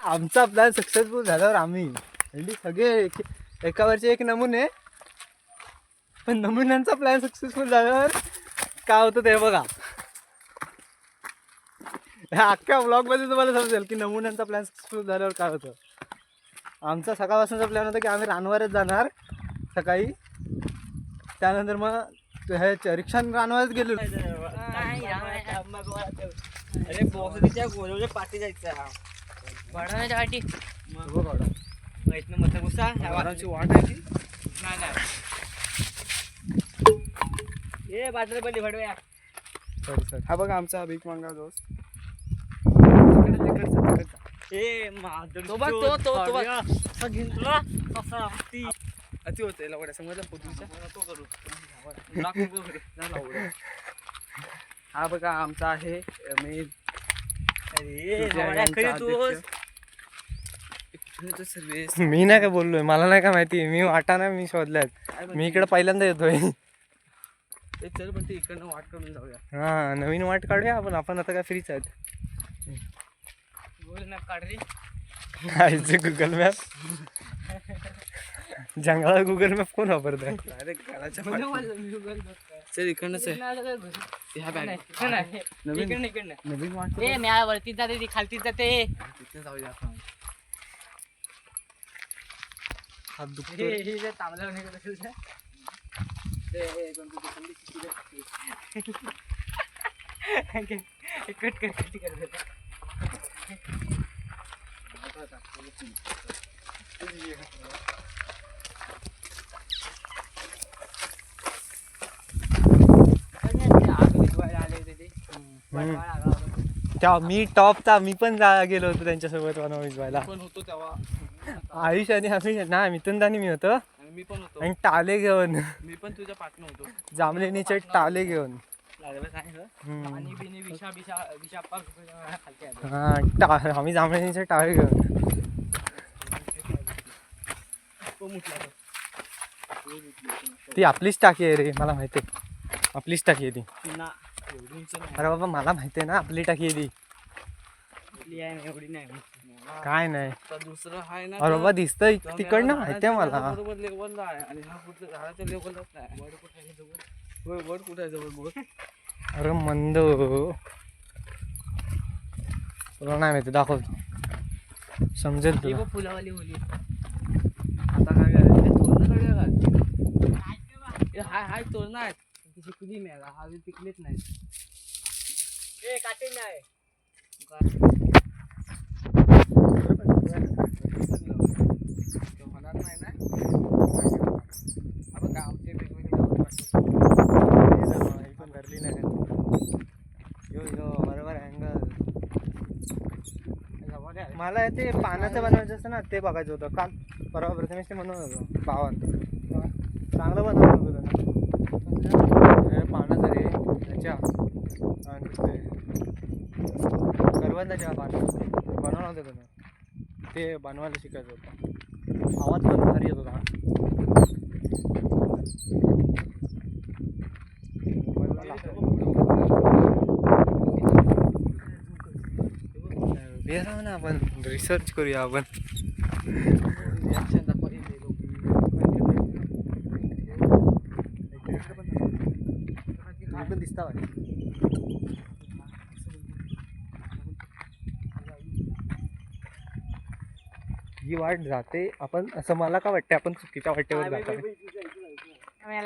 आमचा plan successful झाल्यावर आम्ही सगळे एकावरचे एक नमुने, पण नमुन्यांचा प्लॅन सक्सेसफुल झाल्यावर काय होतं ते बघा. ह्या अख्ख्या ब्लॉगमध्ये तुम्हाला समजेल की नमुन्यांचा प्लॅन सक्सेसफुल झाल्यावर काय होतं. आमचा सकाळपासूनचा प्लॅन होता की आम्ही रानवरच जाणार सकाळी, त्यानंतर मग हे रिक्षाने रानवरच गेलो. अरे बोसरीच्या गोलवल्या पाठी जायचं वाढवण्याच्या वाटी माहित ना मत गुस्सा ह्या वाढांची वाट आहे की नाही. ए बाजूला पडली भडव्या. हा बघा आमचा भीक मांगा दोस्त. ए माधुरी तो बघ तो बघ असा घेऊन तुला कसा ती अति होते लवड्या समजला पोतूचा तो करू हा बघा आमचा आहे मी. मी नाही काय बोललोय, मला नाही का माहिती, मी वाटा नाही मी शोधल्यात, मी इकडे पहिल्यांदा येतोय. चल पण ते इकडनं वाट काढून जाऊया. हा नवीन वाट काढूया आपण आता काय फ्रीच आहेत. गुगल मॅप काढ रे. गुगल मॅप जंगलात गुगल मॅप कोण वापरत आहे. चल इकडनंच आहे. नवीन वाट वरती जाते ती खालतीच जाते. तिथे जाऊया आपण. हात दुखतोय. त्या मी टॉपचा मी पण गेलो होतो त्यांच्यासोबत वनवा भिजवायला. पण होतो तेव्हा आयुष आणि आम्ही ना मिथुनदानी मी होतो मी पण होतो आणि टाले घेऊन मी पण तुझ्या पाठनं होतो. जांभलेणीचे टाले घेऊन आम्ही जांभलेणीचे टाळे घेऊन. ती आपलीच टाकी आहे रे, मला माहिती आहे आपलीच टाकी आहे ती. अरे बाबा मला माहिती आहे ना आपली टाकी आहे ती. एवढी नाही काय नाही दुसरं आहे ना. अरे बाबा दिसतंय तिकडनं माहिती आहे मला. बरोबर लेवलला आहे आणि हा कुठल्या झाडाच्या लेवललाच नाही. वड कुठे आहे जवळ? वड कुठे आहे जवळ बोल. अरे मंद तुला नाही माहिती, दाखवतो समजेल तुला. फुलावाली होली आता काय करायचं? तोरणं काढूया का? हाय तोरणं आहेत तिची कुदी मिळाला हा पिकलेच नाही. ए काटे नाही होणार नाही ना. आपण आमचे वेगवेगळे पण धरली नाही. बरोबर अँगल. मला ते पानाचं बनवायचं असतं ना, ते बघायचं होतं काल परवा प्रथमेश ते म्हणून होतं भावान चांगलं बनवलं होतं त्यानं. पानाचं रे त्याच्या आणि ते करवंदाच्या पानाचं बनवलं होतं त्यानं, ते बनवायला शिकायचं होतं. आवाज पण भारी येत होता. ना आपण रिसर्च करूया आपण. पण दिसता ही वाट जाते आपण असं मला का वाटते आपण चुकीच्या वाटेवर जातो.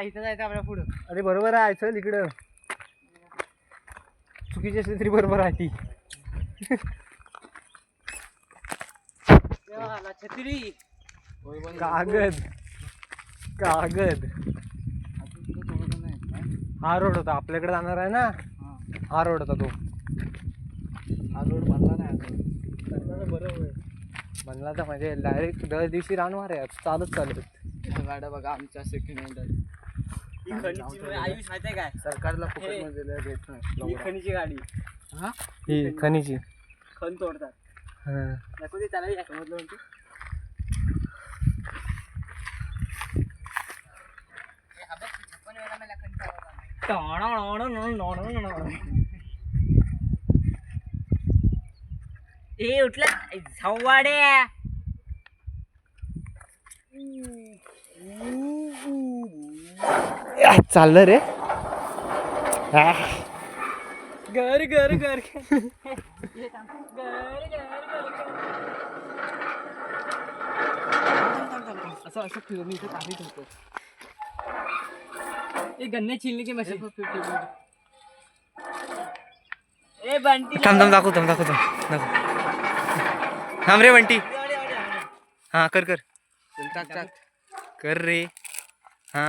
इथं जायचं आपल्या पुढं. अरे बरोबर आहे चल इकडं. चुकीची असली तरी बरोबर आहे ती. छत्री कागद कागद. हा रोड होता आपल्याकडे जाणार आहे ना, हा रोड होता तो. हा रोड बनला नाही बरोबर बनला तर म्हणजे डायरेक्ट दर दिवशी राहणार आहे चालत चालत. गाड्या बघा आमच्या सेकंड हँड आयुष माहिती काय सरकारला भेट नाही. खणीची गाडी हा ही खणीची खण तोडतात. नको ते चालायला समजलं म्हणते. ए उठला झवाड्या. चाललं रे. घर घर घर असं असं फिरून मी इथे काही ठेवतो. ए गन्ने छिलने की मशीन. ए बंटी थांब दाखव थांब रे बंटी. हा कर कर रे. हा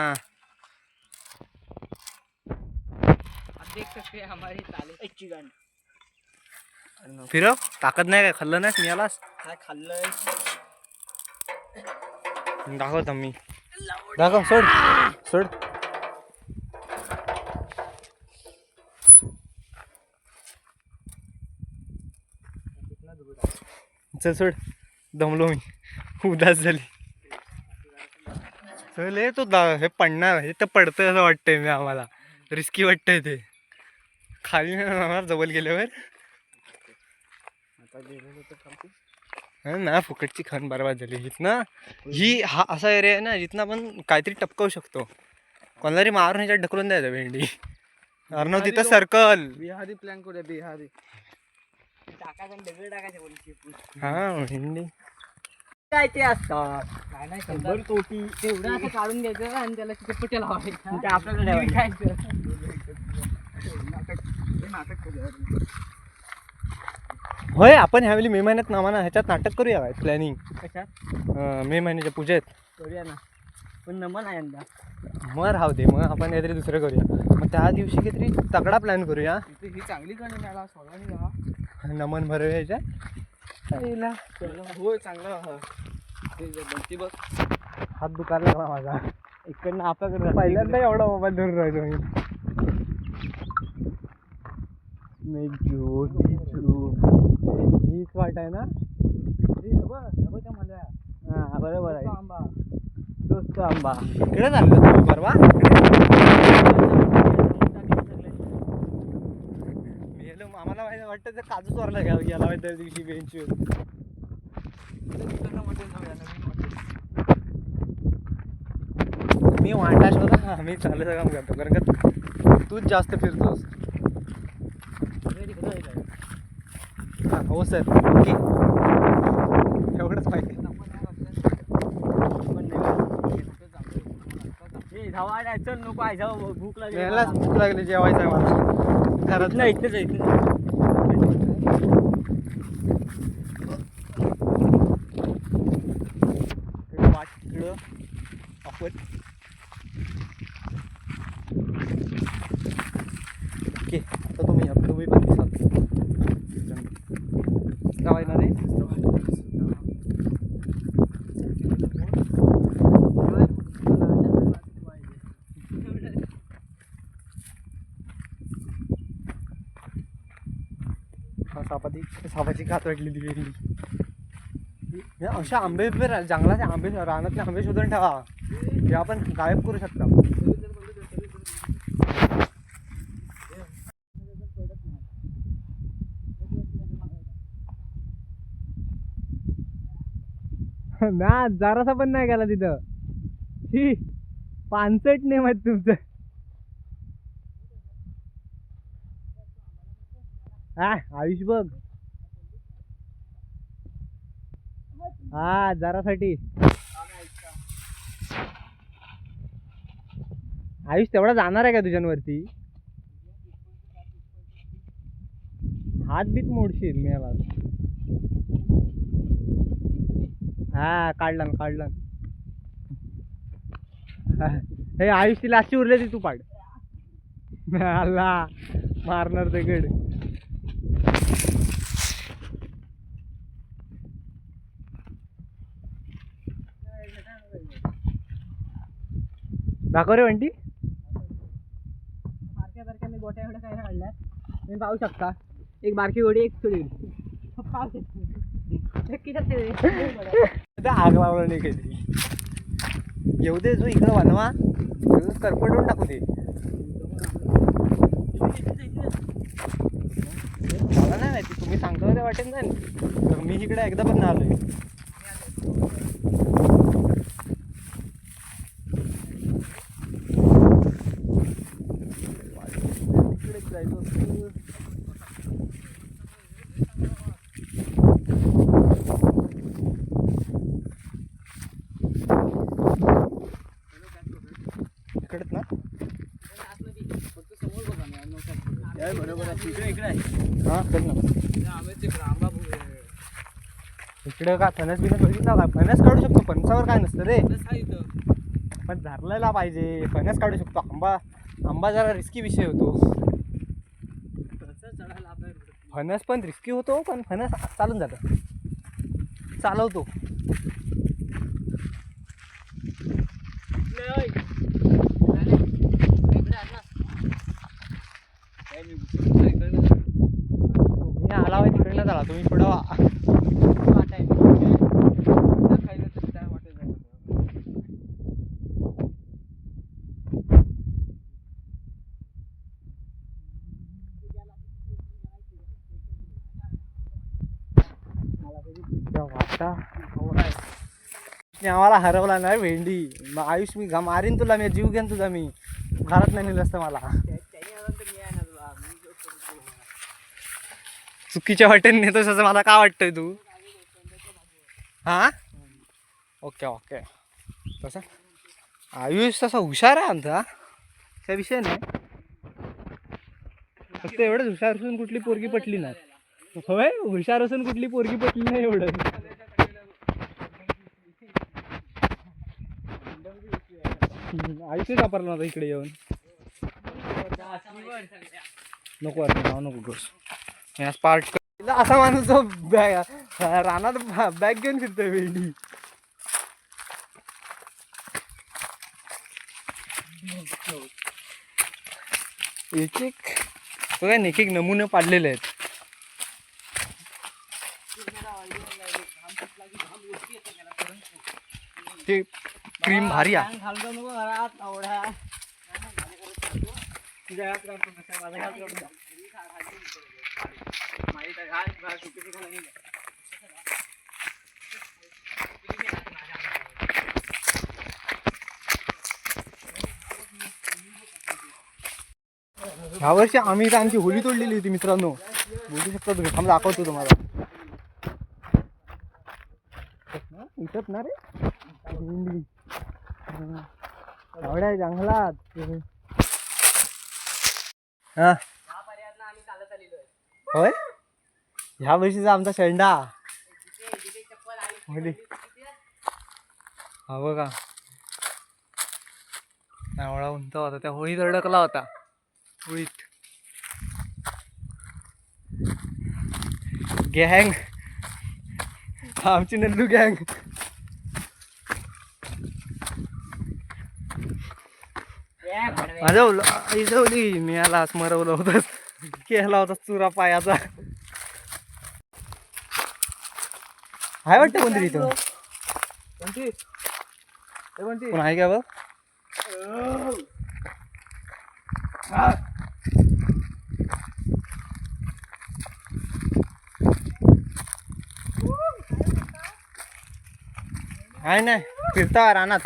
आप देख सकते हैं हमारी ताले. चिकन फिरव. ताकद नाही काय खाल्लं नाही मिळालास. काय खाल्लंय. दाखवतो मी. दाखव. सोड. चल सोड. दमलो मी. उदास झाली. चल हे तो हे पडणार. हे तर पडतंय असं वाटतंय मी. आम्हाला रिस्की वाटतंय ते. खाली नाही जाणार जवळ गेल्यावर. ना फुकटची खाण बरबाद झाली इथनं. हा असा एरिया आहे ना जिथनं आपण काहीतरी टपकवू शकतो. कोणाला तरी मारून ह्याच्यात ढकलून द्यायचं भेंडी. अर्णव तिथं सर्कल. बिहारी प्लॅन करूया. बिहारी टाकायचं दगड टाकायचे. हा भेंडी काय ते असतात. नाही 100 कोटी तेवढं असं काढून घ्यायचं आणि त्याला तिथे पट्या लावायचं. आपल्याकडे होय. आपण ह्यावेळी मे महिन्यात नावाना ह्याच्यात नाटक करूया काय प्लॅनिंग. कशात मे महिन्याच्या पूजेत करूया ना. पण नमन आहे यंदा. मग राहू दे. मग आपण काहीतरी दुसरं करूया. मग त्या दिवशी काहीतरी तगडा प्लॅन करूया. ही चांगली करून मला सोडा. नमन भरूया ह्याच्या. होय चांगलं. बघ हात दुखायला लागला माझा. इकडनं आपल्याकडे पहिल्यांदा एवढा मोबाईल धरून राहिलो मी. हीच वाट आहे ना. हा बरोबर आहे. आंबा दोस्त आंबा इकडे चाललं तुम्ही परवा. आम्हाला माहिती वाटतं तर काजू चोरला गेला त्या दिवशी बेंचवर. मी वाटा शोधा. मी चांगलं काम करतो कारण का तूच जास्त फिरतोस. हो सर. ओके एवढंच माहिती. चल नको आहे जाऊ. भूक भूक लागली. जेवायचं आहे मला. घरात नाही इथेच आहे. वाटलं आपण. ओके आता तुम्ही पण दिसाल. गावाय ना रे. सापाची खात वाटली ती वेगळी. अशा आंबे जंगलाचे आंबे रानातले आंबे शोधून ठेवा. हे आपण गायब करू शकता. ना जरासा पण नाही गेला तिथं. ही 65 नेम आहेत तुमचं. हा आयुष बघ. हा जरासाठी. आयुष तेवढा जाणार आहे का तुझ्यांवरती. हात बीत मोडशील मेला. हा काढला. हे आयुषची लाशी उरली ती तू पाड. अल्ला मारणार दगड. दाखव रे बंटी. बारक्या मी गोट्या एवढ्या काय काढल्या तुम्ही पाहू शकता. एक बारकी गोडी एक छोटी. आग लावलं नाही काहीतरी. येऊ दे जो इकडं बनवा. करपटून टाकू दे. मला नाही माहिती. तुम्ही सांगता तिकडे वाटेन जाईल. तर मी इकडे एकदा पण नाही आलोय. तिकडेच जायचं होतं. इकडेच ना. फक्त समोर बघा ना, बरोबर आहे. इकडे आहे. हां चल ना. आंब्याचे आंबा इकडे का फणस बिनस बघितला का? फणस काढू शकतो. फणसावर काय नसतं रे. इथं पण धरलेला पाहिजे. फणस काढू शकतो. आंबा जरा रिस्की विषय होतो. चढायला आपल्याला फणस पण रिस्की होतो. पण फणस चालून जातं. चालवतो. मी आला आहे तिकडनं झाला. तुम्ही पुढं वाटा आम्हाला हरवला नाही भेंडी. मग आयुष मी मारीन तुला. मी जीव घेन तुझा. मी घरात नाही नेलं असतं मला. चुकीच्या वाटेने नेतोस असं मला काय वाटतंय तू? हा ओके ओके. तसं आयुष तसा हुशार आहे आमचा. त्या विषय नाही. फक्त एवढंच हुशार असून कुठली पोरगी पटली नाही. होय हुशार असून कुठली पोरगी पटली नाही एवढं. आयुष्यच वापरला नव्हता इकडे येऊन. नको वाटतं नाव नको गोस. पार्ट असा माणूस जो रानात बॅग घेऊन फिरतोय भेंडी. एक एक नमुने पाडलेले आहेत. ते क्रीम भारी आहे. ह्या वर्षी आम्ही तर आमची होली तोडलेली होती मित्रांनो. बोलू शकता तुम्ही. थांब दाखवतो तुम्हाला. इथंच ना रे एवढ्या जंगलात. हा होय ह्या वर्षीचा आमचा शेंडा. होली हा बघा एवढा उंच होता. त्या होळीत अडकला होता. होळीत गँग आमची नल्लू गँग. माझ्या इजवली मी याला स्मरवलं होतं. केला होता चुरा पायाचा. हाय वाटतं कोणतरी इथं. कोण आहे का बघ. आहे नाही फिरता रानात.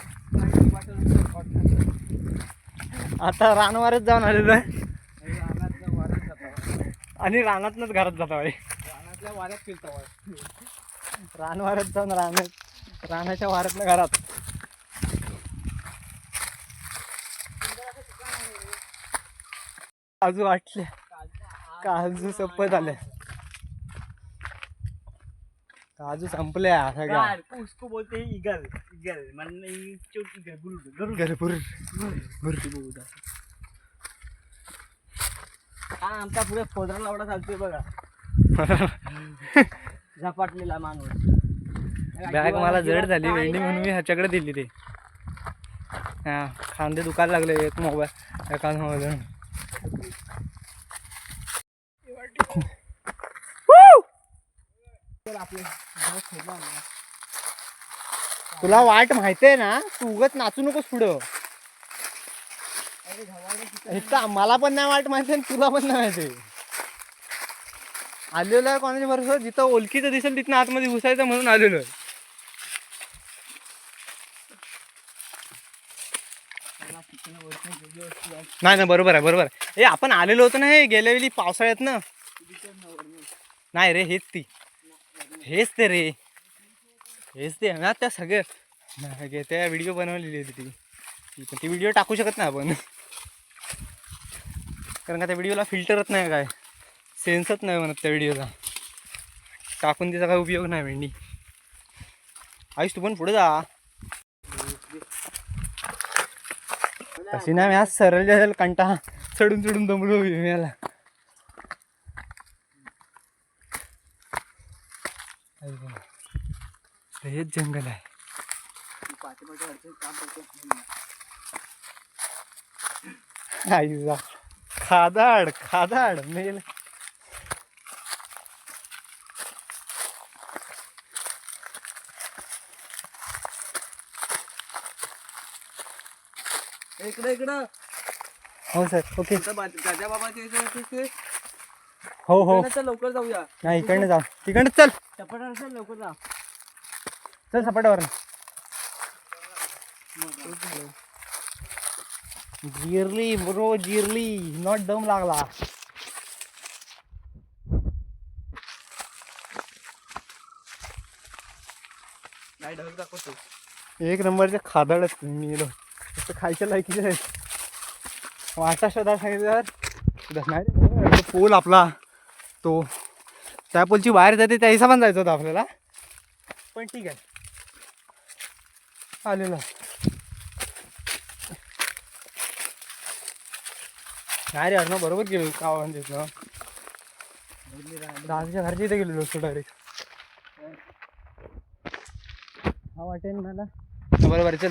आता रानवारच जाऊन आलेलो आहे. आणि रानातनच घरात जाता भाई. रानातल्या वाऱ्यात फिरता. रानवारच जाऊन रानाच्या वाऱ्यातनं घरात. काजू वाटले. काजू संपत आले. काजू संपल्या सगळ्या. उसको बोलते हैं ईगल. ईगल म्हणजे ईगल गरुड. गरुड. हा आमचा पुढे फोदरा लावडा चालतोय बघा. झपाटलेला माणूस. बॅग मला जड झाली वेंडी म्हणून मी ह्याच्याकडे दिली ते. हा खांदे दुखायला लागले. एक मोबाईल एका मोबाईल. तुला वाट माहितीये ना. तू उगत नाचू नकोस पुढं. मला पण नाही वाट माहिती तुला पण नाही माहिती. आलेलो आहे कोणाच्या भरोसा जिथं ओळखीचं दिसेल तिथं आतमध्ये घुसायचं म्हणून आलेलो आहे. नाही ना बरोबर आहे बरोबर आहे. ए आपण आलेलो होतो ना हे गेल्या वेळी पावसाळ्यात ना. नाही रे हेच ती हेच ते रे हेच ते ना त्या सगळं त्या व्हिडिओ बनवलेली होती ती व्हिडिओ टाकू शकत नाही आपण कारण का त्या व्हिडिओला फिल्टरच नाही काय सेन्सच नाही म्हणत त्या व्हिडिओला टाकून तिचा काय उपयोग नाही भेंडी. आयुष तू पण पुढे जा. तशी ना मी आज सरळ जायला कंटा चढून चढून दमलो मला. हेच जंगल आहे. आईला खादाड खादाड मेल. इकडं इकडं. हो सर ओके. गाजा बाबाचे हो हो लवकर जाऊया. नाही इकडनं जा तिकडनं चल चपाटा लवकर जा. चल सपाटावर. जिरली ब्रो जिरली नॉट दम लागला. नाही ढग दाखवतो. एक नंबरचे खादाडच मी गेलो फक्त खायच्या लायकीचे आहेत. वाटा शोधा सांगितलं नाही पोल आपला तो त्या पोलची बाहेर जाते त्या हिशोबाने जायचं होतं आपल्याला पण ठीक आहे आलेला. नाही रे अरे बरोबर गेलो का तिथं दादाच्या घरच्या इथे गेलेलो असतो डायरेक्ट. हा वाटेल मला बरोबर चल.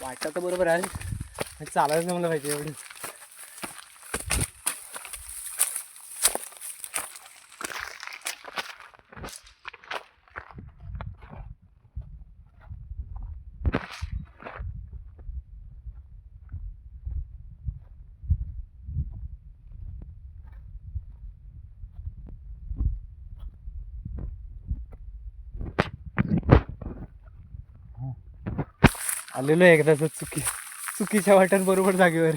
वाटतं तर बरोबर आहे चालायचं नाही मला पाहिजे एवढी. आलेलो एकदाच चुकीच्या वाट्यात बरोबर जागेवर.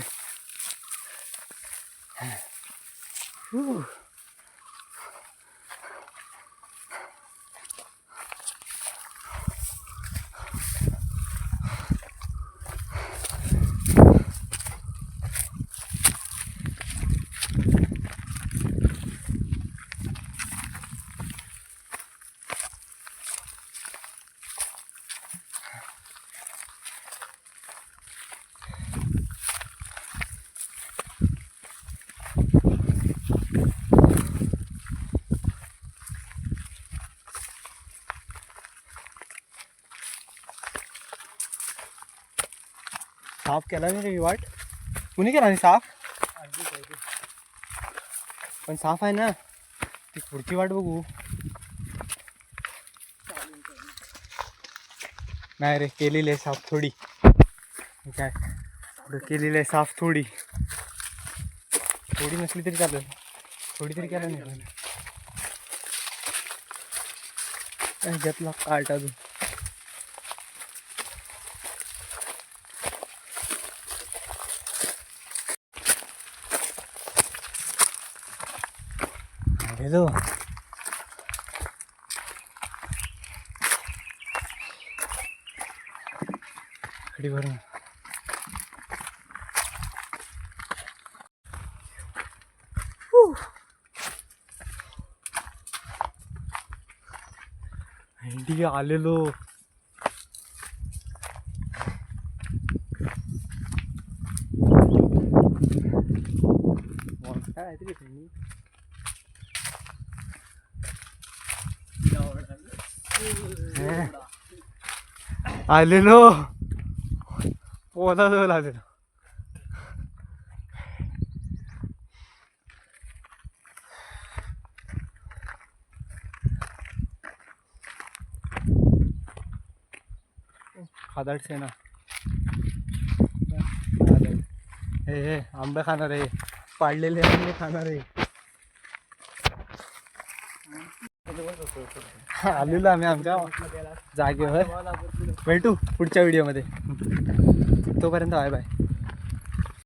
साफ केला नाही रे वाट कुणी केला नाही साफ पण साफ आहे ना ती पुढची वाट बघू. नाही रे केलेली आहे साफ थोडी काय पुढे केलेली आहे साफ थोडी थोडी नसली तरी चालेल थोडी तरी केला नाही ह्याच्यातला काट अजून. Hello. खड़ी भर में इंडिया आलेलो. काय तरी तुम्ही आलेलो पोहता जवळ आलेलो. खादाड सेना हे आंबे खाणार आहे पाडलेले आम्ही खाणार आहे. आलेलो आम्ही आमच्या जागेवर. भेटू पुढच्या व्हिडिओमध्ये. तोपर्यंत बाय बाय.